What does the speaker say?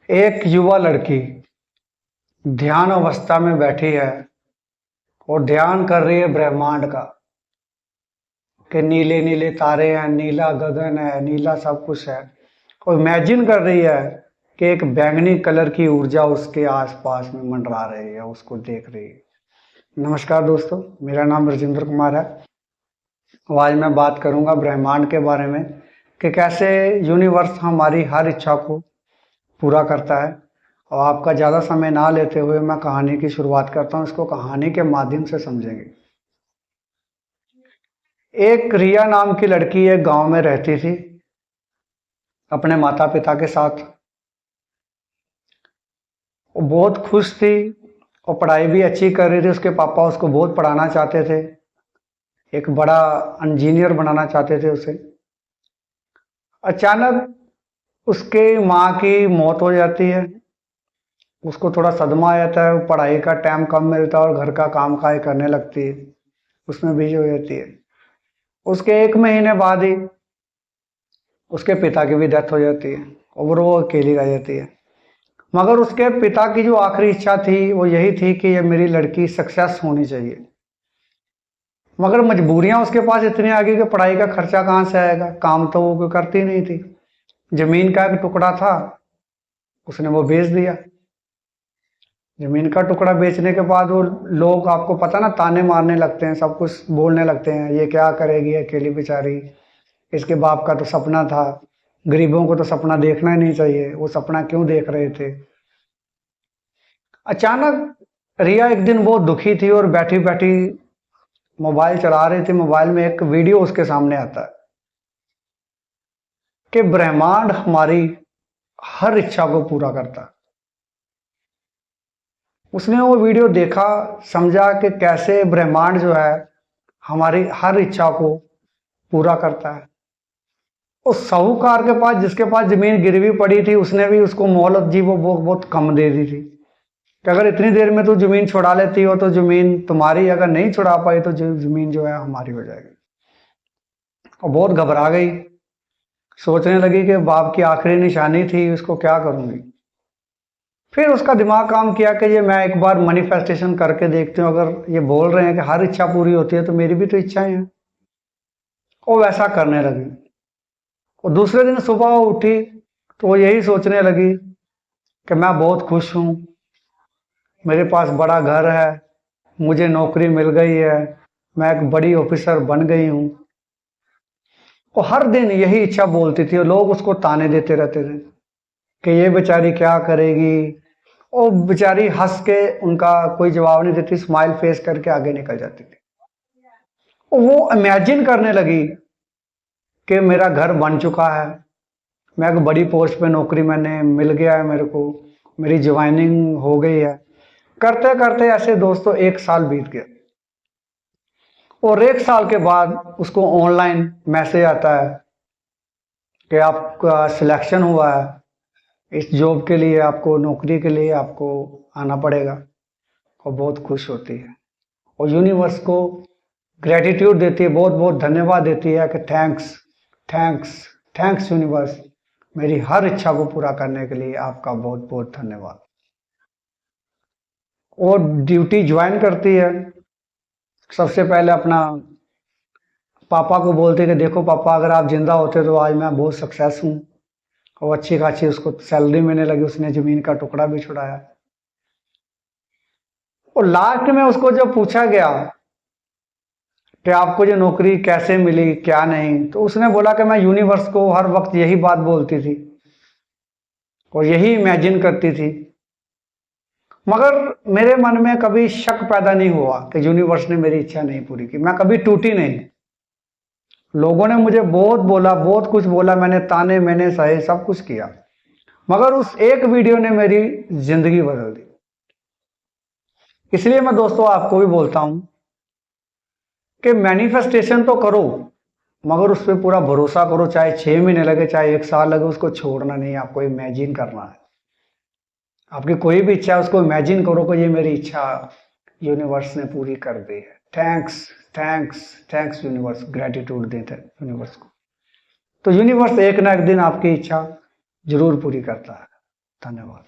एक युवा लड़की ध्यान अवस्था में बैठी है और ध्यान कर रही है ब्रह्मांड का कि नीले नीले तारे हैं, नीला गगन है, नीला सब कुछ है। और इमेजिन कर रही है कि एक बैंगनी कलर की ऊर्जा उसके आसपास में मंडरा रही है, उसको देख रही है। नमस्कार दोस्तों, मेरा नाम राजेंद्र कुमार है। आज मैं बात करूंगा ब्रह्मांड के बारे में कि कैसे यूनिवर्स हमारी हर इच्छा को पूरा करता है। और आपका ज़्यादा समय ना लेते हुए मैं कहानी की शुरुआत करता हूँ। इसको कहानी के माध्यम से समझेंगे। एक रिया नाम की लड़की एक गांव में रहती थी अपने माता पिता के साथ। वो बहुत खुश थी और पढ़ाई भी अच्छी कर रही थी। उसके पापा उसको बहुत पढ़ाना चाहते थे, एक बड़ा इंजीनियर बनाना चाहते थे उसे। अचानक उसके माँ की मौत हो जाती है। उसको थोड़ा सदमा आ जाता है, पढ़ाई का टाइम कम मिलता है और घर का काम काज करने लगती है, उसमें बिजी हो जाती है। उसके 1 महीने बाद ही उसके पिता की भी डेथ हो जाती है और वो अकेली रह जाती है। मगर उसके पिता की जो आखिरी इच्छा थी वो यही थी कि ये मेरी लड़की सक्सेस होनी चाहिए। मगर मजबूरियां उसके पास इतनी आ गई कि पढ़ाई का खर्चा कहाँ से आएगा, काम तो वो करती नहीं थी। जमीन का एक टुकड़ा था, उसने वो बेच दिया। जमीन का टुकड़ा बेचने के बाद वो लोग, आपको पता ना, ताने मारने लगते हैं, सब कुछ बोलने लगते हैं, ये क्या करेगी अकेली बेचारी, इसके बाप का तो सपना था, गरीबों को तो सपना देखना ही नहीं चाहिए, वो सपना क्यों देख रहे थे। अचानक रिया एक दिन बहुत दुखी थी और बैठी बैठी मोबाइल चला रही थी। मोबाइल में एक वीडियो उसके सामने आता है कि ब्रह्मांड हमारी हर इच्छा को पूरा करता है। उसने वो वीडियो देखा, समझा कि कैसे ब्रह्मांड जो है हमारी हर इच्छा को पूरा करता है। उस साहूकार के पास, जिसके पास जमीन गिरवी पड़ी थी, उसने भी उसको मोहलत जी वो बहुत कम दे दी थी कि अगर इतनी देर में तू जमीन छुड़ा लेती हो तो जमीन तुम्हारी, अगर नहीं छुड़ा पाई तो जमीन जो है हमारी हो जाएगी। और बहुत घबरा गई, सोचने लगी कि बाप की आखिरी निशानी थी, उसको क्या करूंगी। फिर उसका दिमाग काम किया कि ये मैं एक बार मैनिफेस्टेशन करके देखती हूँ, अगर ये बोल रहे हैं कि हर इच्छा पूरी होती है तो मेरी भी तो इच्छाएं हैं। वो वैसा करने लगी। और दूसरे दिन सुबह वो उठी तो वो यही सोचने लगी कि मैं बहुत खुश हूँ, मेरे पास बड़ा घर है, मुझे नौकरी मिल गई है, मैं एक बड़ी ऑफिसर बन गई हूँ। वो हर दिन यही इच्छा बोलती थी और लोग उसको ताने देते रहते थे कि ये बेचारी क्या करेगी। और बेचारी हंस के उनका कोई जवाब नहीं देती, स्माइल फेस करके आगे निकल जाती थी। और वो इमेजिन करने लगी कि मेरा घर बन चुका है, मैं एक बड़ी पोस्ट पे नौकरी मैंने मिल गया है, मेरे को मेरी ज्वाइनिंग हो गई है। करते करते ऐसे दोस्तों 1 साल बीत गया और 1 साल के बाद उसको ऑनलाइन मैसेज आता है कि आपका सिलेक्शन हुआ है, इस जॉब के लिए, आपको नौकरी के लिए आपको आना पड़ेगा। और बहुत खुश होती है और यूनिवर्स को ग्रेटिट्यूड देती है, बहुत बहुत धन्यवाद देती है कि थैंक्स थैंक्स थैंक्स यूनिवर्स, मेरी हर इच्छा को पूरा करने के लिए आपका बहुत बहुत धन्यवाद। और ड्यूटी ज्वाइन करती है। सबसे पहले अपना पापा को बोलते कि देखो पापा, अगर आप जिंदा होते तो आज मैं बहुत सक्सेस हूँ। और अच्छी खासी उसको सैलरी मिलने लगी, उसने जमीन का टुकड़ा भी छुड़ाया। और लास्ट में उसको जब पूछा गया कि आपको ये नौकरी कैसे मिली, क्या नहीं, तो उसने बोला कि मैं यूनिवर्स को हर वक्त यही बात बोलती थी और यही इमेजिन करती थी, मगर मेरे मन में कभी शक पैदा नहीं हुआ कि यूनिवर्स ने मेरी इच्छा नहीं पूरी की। मैं कभी टूटी नहीं। लोगों ने मुझे बहुत बोला, बहुत कुछ बोला, मैंने ताने मैंने सहे, सब कुछ किया, मगर उस एक वीडियो ने मेरी जिंदगी बदल दी। इसलिए मैं दोस्तों आपको भी बोलता हूं कि मैनिफेस्टेशन तो करो, मगर उस पर पूरा भरोसा करो, चाहे 6 महीने लगे, चाहे 1 साल लगे, उसको छोड़ना नहीं, आपको इमेजिन करना है। आपकी कोई भी इच्छा है उसको इमेजिन करो कि ये मेरी इच्छा यूनिवर्स ने पूरी कर दी है। Thanks thanks thanks universe, gratitude देते हैं यूनिवर्स को। तो यूनिवर्स एक ना एक दिन आपकी इच्छा जरूर पूरी करता है। धन्यवाद।